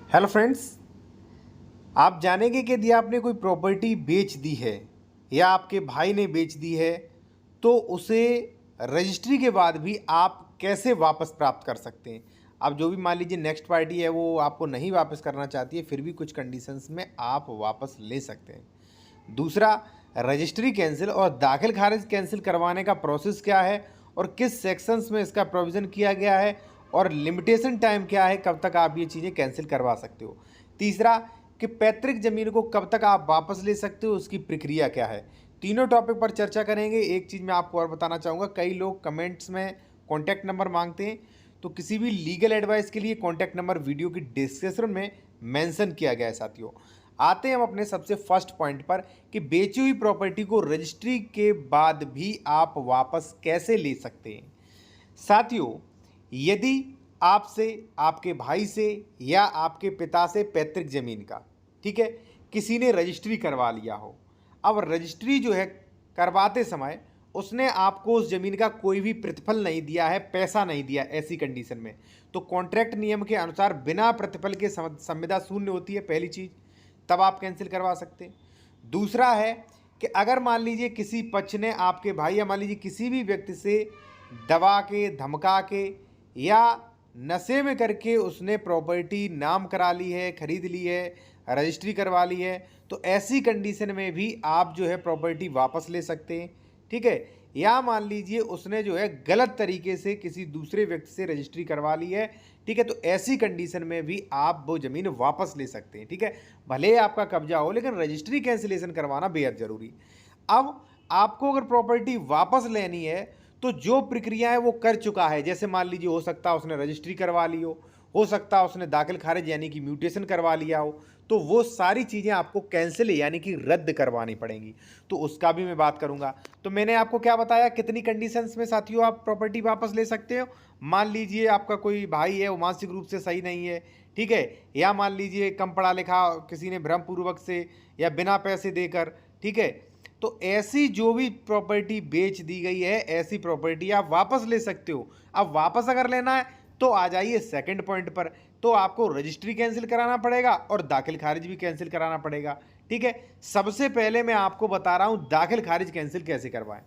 Hello friends, आप जानेंगे कि यदि आपने कोई प्रॉपर्टी बेच दी है या आपके भाई ने बेच दी है तो उसे रजिस्ट्री के बाद भी आप कैसे वापस प्राप्त कर सकते हैं। अब जो भी मान लीजिए नेक्स्ट पार्टी है वो आपको नहीं वापस करना चाहती है, फिर भी कुछ कंडीशंस में आप वापस ले सकते हैं। दूसरा, रजिस्ट्री कैंसिल और दाखिल खारिज कैंसिल करवाने का प्रोसेस क्या है और किस सेक्शंस में इसका प्रोविज़न किया गया है और लिमिटेशन टाइम क्या है, कब तक आप ये चीज़ें कैंसिल करवा सकते हो। तीसरा, कि पैतृक ज़मीन को कब तक आप वापस ले सकते हो, उसकी प्रक्रिया क्या है। तीनों टॉपिक पर चर्चा करेंगे। एक चीज़ मैं आपको और बताना चाहूँगा, कई लोग कमेंट्स में कॉन्टैक्ट नंबर मांगते हैं, तो किसी भी लीगल एडवाइस के लिए कॉन्टैक्ट नंबर वीडियो की डिस्क्रिप्शन में मेंशन किया गया है। साथियों, आते हैं हम अपने सबसे फर्स्ट पॉइंट पर कि बेची हुई प्रॉपर्टी को रजिस्ट्री के बाद भी आप वापस कैसे ले सकते हैं। साथियों, यदि आपसे, आपके भाई से या आपके पिता से पैतृक ज़मीन का, ठीक है, किसी ने रजिस्ट्री करवा लिया हो, अब रजिस्ट्री जो है करवाते समय उसने आपको उस ज़मीन का कोई भी प्रतिफल नहीं दिया है, पैसा नहीं दिया, ऐसी कंडीशन में तो कॉन्ट्रैक्ट नियम के अनुसार बिना प्रतिफल के संविदा शून्य होती है, पहली चीज़, तब आप कैंसिल करवा सकते हैं। दूसरा है कि अगर मान लीजिए किसी पक्ष ने आपके भाई या मान लीजिए किसी भी व्यक्ति से दबा के, धमका के या नशे में करके उसने प्रॉपर्टी नाम करा ली है, खरीद ली है, रजिस्ट्री करवा ली है, तो ऐसी कंडीशन में भी आप जो है प्रॉपर्टी वापस ले सकते हैं, ठीक है। या मान लीजिए उसने जो है गलत तरीके से किसी दूसरे व्यक्ति से रजिस्ट्री करवा ली है, ठीक है, तो ऐसी कंडीशन में भी आप वो ज़मीन वापस ले सकते हैं, ठीक है। भले आपका कब्जा हो, लेकिन रजिस्ट्री कैंसिलेशन करवाना बेहद ज़रूरी। अब आपको अगर प्रॉपर्टी वापस लेनी है तो जो प्रक्रिया है वो कर चुका है, जैसे मान लीजिए हो सकता है उसने रजिस्ट्री करवा ली हो सकता है उसने दाखिल खारिज यानी कि म्यूटेशन करवा लिया हो, तो वो सारी चीज़ें आपको कैंसिल यानी कि रद्द करवानी पड़ेंगी, तो उसका भी मैं बात करूंगा। तो मैंने आपको क्या बताया, कितनी कंडीशंस में साथियों आप प्रॉपर्टी वापस ले सकते हो। मान लीजिए आपका कोई भाई है, वो मानसिक रूप से सही नहीं है, ठीक है, या मान लीजिए कम पढ़ा लिखा किसी ने भ्रमपूर्वक से या बिना पैसे देकर, ठीक है, तो ऐसी जो भी प्रॉपर्टी बेच दी गई है ऐसी प्रॉपर्टी आप वापस ले सकते हो। अब वापस अगर लेना है तो आ जाइए सेकंड पॉइंट पर, तो आपको रजिस्ट्री कैंसिल कराना पड़ेगा और दाखिल खारिज भी कैंसिल कराना पड़ेगा, ठीक है। सबसे पहले मैं आपको बता रहा हूं दाखिल खारिज कैंसिल कैसे करवाएं।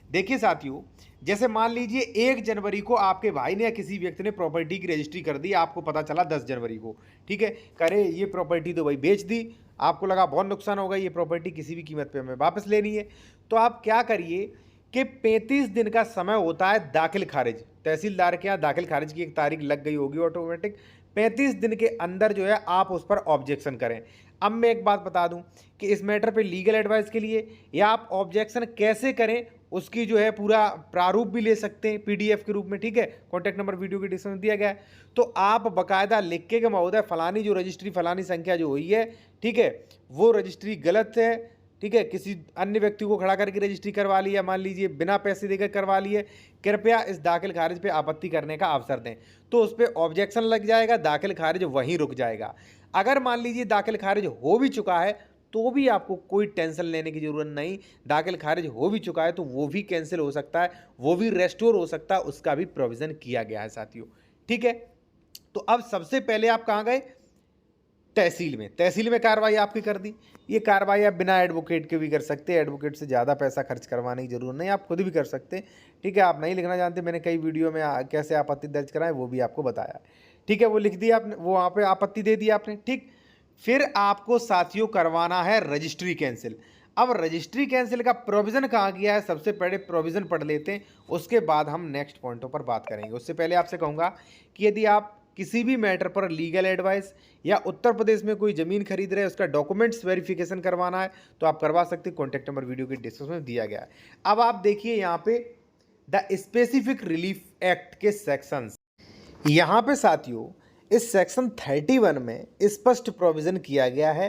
देखिए साथियों, जैसे मान लीजिए 1 जनवरी को आपके भाई ने या किसी व्यक्ति ने प्रॉपर्टी की रजिस्ट्री कर दी, आपको पता चला 10 जनवरी को, ठीक है, करे ये प्रॉपर्टी तो भाई बेच दी, आपको लगा बहुत नुकसान होगा, ये प्रॉपर्टी किसी भी कीमत पे हमें वापस लेनी है, तो आप क्या करिए कि 35 दिन का समय होता है दाखिल खारिज। तहसीलदार के यहाँ दाखिल खारिज की एक तारीख लग गई होगी ऑटोमेटिक, 35 दिन के अंदर जो है आप उस पर ऑब्जेक्शन करें। अब मैं एक बात बता दूं कि इस मैटर पे लीगल एडवाइस के लिए या आप ऑब्जेक्शन कैसे करें उसकी जो है पूरा प्रारूप भी ले सकते हैं पीडीएफ के रूप में, ठीक है। कॉन्टैक्ट नंबर वीडियो की डिस्क्रिप्शन में दिया गया है, तो आप बकायदा लिख के महोदय फलानी जो रजिस्ट्री फलानी संख्या जो हुई है, ठीक है, वो रजिस्ट्री गलत है, ठीक है, किसी अन्य व्यक्ति को खड़ा करके रजिस्ट्री करवा ली है, मान लीजिए बिना पैसे देकर करवा ली है, कृपया इस दाखिल खारिज पे आपत्ति करने का अवसर दें, तो उस पर ऑब्जेक्शन लग जाएगा, दाखिल खारिज वहीं रुक जाएगा। अगर मान लीजिए दाखिल खारिज हो भी चुका है तो भी आपको कोई टेंशन लेने की जरूरत नहीं, दाखिल खारिज हो भी चुका है तो वो भी कैंसिल हो सकता है, वो भी रेस्टोर हो सकता है, उसका भी प्रोविजन किया गया है साथियों, ठीक है। तो अब सबसे पहले आप कहां गए, तहसील में। तहसील में कार्रवाई आपकी कर दी। ये कार्रवाई आप बिना एडवोकेट के भी कर सकते हैं, एडवोकेट से ज़्यादा पैसा खर्च करवाने की जरूरत नहीं, आप खुद भी कर सकते हैं, ठीक है। आप नहीं लिखना जानते, मैंने कई वीडियो में कैसे आपत्ति दर्ज कराएं वो भी आपको बताया, ठीक है। वो लिख दिया आपने, वो वहाँ पे आपत्ति दे दी आपने, ठीक। फिर आपको साथियों करवाना है रजिस्ट्री कैंसिल। अब रजिस्ट्री कैंसिल का प्रोविज़न कहाँ गया है, सबसे पहले प्रोविज़न पढ़ लेते हैं, उसके बाद हम नेक्स्ट पॉइंटों पर बात करेंगे। उससे पहले आपसे कहूँगा कि यदि आप किसी भी मैटर पर लीगल एडवाइस या उत्तर प्रदेश में कोई ज़मीन खरीद रहे हैं, उसका डॉक्यूमेंट्स वेरिफिकेशन करवाना है तो आप करवा सकते हैं, कॉन्टैक्ट नंबर वीडियो के डिस्क्रिप्शन में दिया गया है। अब आप देखिए यहाँ पे द स्पेसिफिक रिलीफ एक्ट के सेक्शंस, यहाँ पे साथियों इस सेक्शन 31 में स्पष्ट प्रोविज़न किया गया है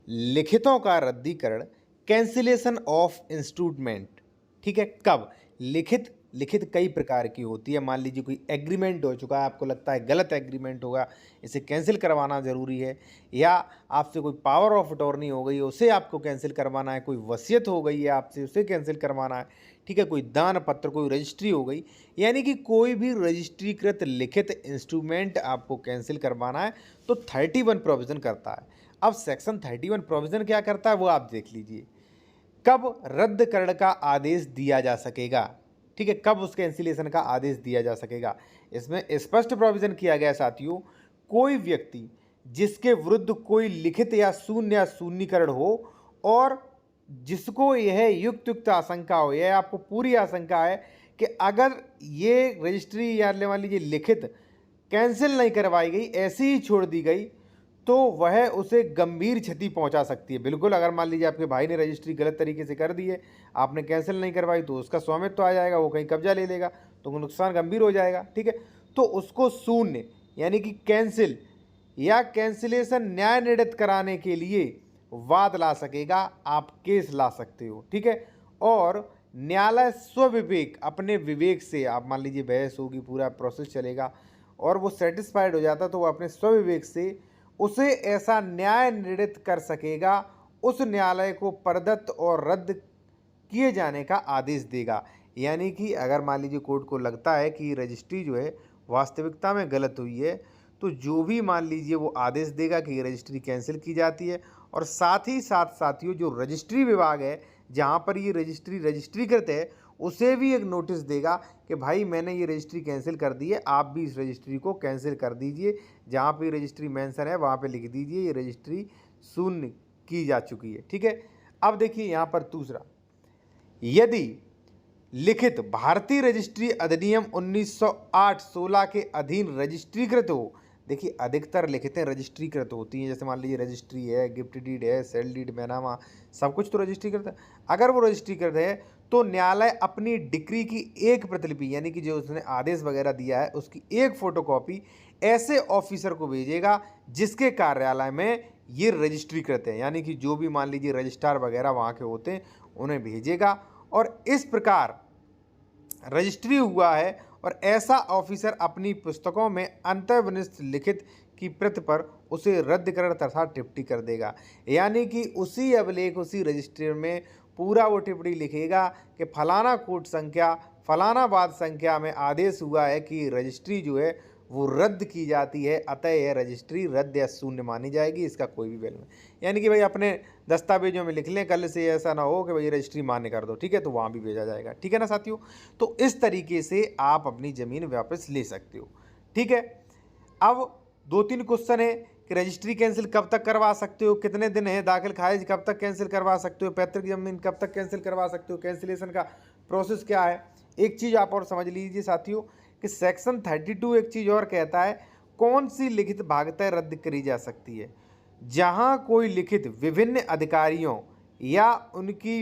लिखितों का रद्दीकरण, कैंसिलेशन ऑफ इंस्टॉलमेंट, ठीक है। कब लिखित लिखित कई प्रकार की होती है। मान लीजिए कोई एग्रीमेंट हो चुका है, आपको लगता है गलत एग्रीमेंट होगा, इसे कैंसिल करवाना ज़रूरी है, या आपसे कोई पावर ऑफ अटॉर्नी हो गई है उसे आपको कैंसिल करवाना है, कोई वसीयत हो गई है आपसे उसे कैंसिल करवाना है, ठीक है, कोई दान पत्र, कोई रजिस्ट्री हो गई, यानी कि कोई भी रजिस्ट्रीकृत लिखित इंस्ट्रूमेंट आपको कैंसिल करवाना है तो 31 प्रोविज़न करता है। अब सेक्शन 31 प्रोविज़न क्या करता है वो आप देख लीजिए। कब रद्दकरण का आदेश दिया जा सकेगा, ठीक है, कब उस कैंसिलेशन का आदेश दिया जा सकेगा, इसमें स्पष्ट प्रोविज़न किया गया साथियों, कोई व्यक्ति जिसके विरुद्ध कोई लिखित या शून्यकरण हो और जिसको यह युक्त आशंका हो, यह आपको पूरी आशंका है कि अगर ये रजिस्ट्री या मान लीजिए लिखित कैंसिल नहीं करवाई गई, ऐसे ही छोड़ दी गई, तो वह उसे गंभीर क्षति पहुंचा सकती है। बिल्कुल, अगर मान लीजिए आपके भाई ने रजिस्ट्री गलत तरीके से कर दी है, आपने कैंसिल नहीं करवाई, तो उसका स्वामित्व तो आ जाएगा, वो कहीं कब्जा ले लेगा, तो नुकसान गंभीर हो जाएगा, ठीक है। तो उसको शून्य यानी कि कैंसिल या कैंसिलेशन न्याय निर्णित कराने के लिए वाद ला सकेगा, आप केस ला सकते हो, ठीक है। और न्यायालय स्वविवेक, अपने विवेक से, आप मान लीजिए बहस होगी, पूरा प्रोसेस चलेगा और वो सेटिस्फाइड हो जाता तो वो अपने स्वविवेक से उसे ऐसा न्याय निर्णित कर सकेगा, उस न्यायालय को प्रदत्त और रद्द किए जाने का आदेश देगा। यानी कि अगर मान लीजिए कोर्ट को लगता है कि रजिस्ट्री जो है वास्तविकता में गलत हुई है, तो जो भी मान लीजिए वो आदेश देगा कि ये रजिस्ट्री कैंसिल की जाती है, और साथ ही साथ साथियों जो रजिस्ट्री विभाग है जहाँ पर ये रजिस्ट्रीकृत है उसे भी एक नोटिस देगा कि भाई मैंने ये रजिस्ट्री कैंसिल कर दी है, आप भी इस रजिस्ट्री को कैंसिल कर दीजिए, जहाँ पे रजिस्ट्री मेंशन है वहाँ पे लिख दीजिए ये रजिस्ट्री शून्य की जा चुकी है, ठीक है। अब देखिए यहाँ पर दूसरा, यदि लिखित भारतीय रजिस्ट्री अधिनियम 1908-16 के अधीन रजिस्ट्रीकृत हो, देखिए अधिकतर लिखितें रजिस्ट्रीकृत होती हैं, जैसे मान लीजिए रजिस्ट्री है, गिफ्ट डीड है, सेल डीड, बैनामा, सब कुछ तो रजिस्ट्रीकृत है। अगर वो रजिस्ट्रीकृत है तो न्यायालय अपनी डिक्री की एक प्रतिलिपि, यानी कि जो उसने आदेश वगैरह दिया है उसकी एक फोटोकॉपी ऐसे ऑफिसर को भेजेगा जिसके कार्यालय में ये रजिस्ट्रीकृत है, यानी कि जो भी मान लीजिए रजिस्ट्रार वगैरह वहाँ के होते हैं उन्हें भेजेगा, और इस प्रकार रजिस्ट्री हुआ है और ऐसा ऑफिसर अपनी पुस्तकों में अंतर्विनिष्ट लिखित की प्रति पर उसे रद्दकरण तथा टिप्पणी कर देगा। यानी कि उसी अभिलेख, उसी रजिस्टर में पूरा वो टिप्पणी लिखेगा कि फलाना कोड संख्या, फलाना वाद संख्या में आदेश हुआ है कि रजिस्ट्री जो है वो रद्द की जाती है, अतः यह रजिस्ट्री रद्द या शून्य मानी जाएगी, इसका कोई भी वैल्यू नहीं। यानी कि भाई अपने दस्तावेजों में लिख लें, कल से ऐसा ना हो कि भाई रजिस्ट्री मान्य कर दो, ठीक है, तो वहाँ भी भेजा जाएगा, ठीक है ना साथियों। तो इस तरीके से आप अपनी ज़मीन वापस ले सकते हो, ठीक है। अब 2-3 क्वेश्चन है कि रजिस्ट्री कैंसिल कब तक करवा सकते हो, कितने दिन है, दाखिल खारिज कब तक कैंसिल करवा सकते हो, पैतृक जमीन कब तक कैंसिल करवा सकते हो, कैंसिलेशन का प्रोसेस क्या है। एक चीज़ आप और समझ लीजिए साथियों कि सेक्शन 32 एक चीज़ और कहता है, कौन सी लिखित भागतय रद्द करी जा सकती है, जहां कोई लिखित विभिन्न अधिकारियों या उनकी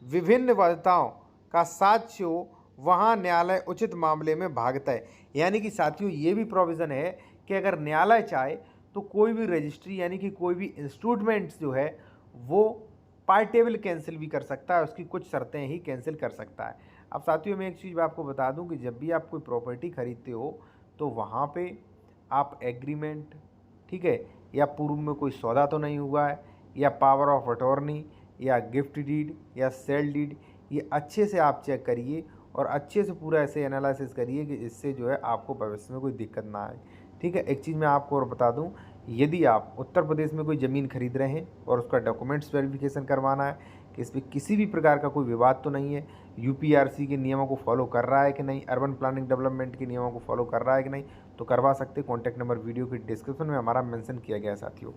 विभिन्न वरीयताओं का साक्ष्य हो, वहां न्यायालय उचित मामले में भागतय। यानी कि साथियों ये भी प्रोविज़न है कि अगर न्यायालय चाहे तो कोई भी रजिस्ट्री यानी कि कोई भी इंस्ट्रूमेंट्स जो है वो पार्टेबल कैंसिल भी कर सकता है, उसकी कुछ शर्तें ही कैंसिल कर सकता है। अब साथियों मैं एक चीज़ आपको बता दूं कि जब भी आप कोई प्रॉपर्टी खरीदते हो तो वहाँ पे आप एग्रीमेंट, ठीक है, या पूर्व में कोई सौदा तो नहीं हुआ है, या पावर ऑफ अटॉर्नी, या गिफ्ट डीड, या सेल डीड, ये अच्छे से आप चेक करिए और अच्छे से पूरा ऐसे एनालिसिस करिए कि इससे जो है आपको भविष्य में कोई दिक्कत ना आए, ठीक है। एक चीज़ मैं आपको और बता दूं, यदि आप उत्तर प्रदेश में कोई ज़मीन खरीद रहे हैं और उसका डॉक्यूमेंट्स वेरिफिकेशन करवाना है कि इस पर किसी भी प्रकार का कोई विवाद तो नहीं है, यूपीआरसी के नियमों को फॉलो कर रहा है कि नहीं, अर्बन प्लानिंग डेवलपमेंट के नियमों को फॉलो कर रहा है कि नहीं, तो करवा सकते। कॉन्टैक्ट नंबर वीडियो की डिस्क्रिप्शन में हमारा मेंशन किया गया है साथियों।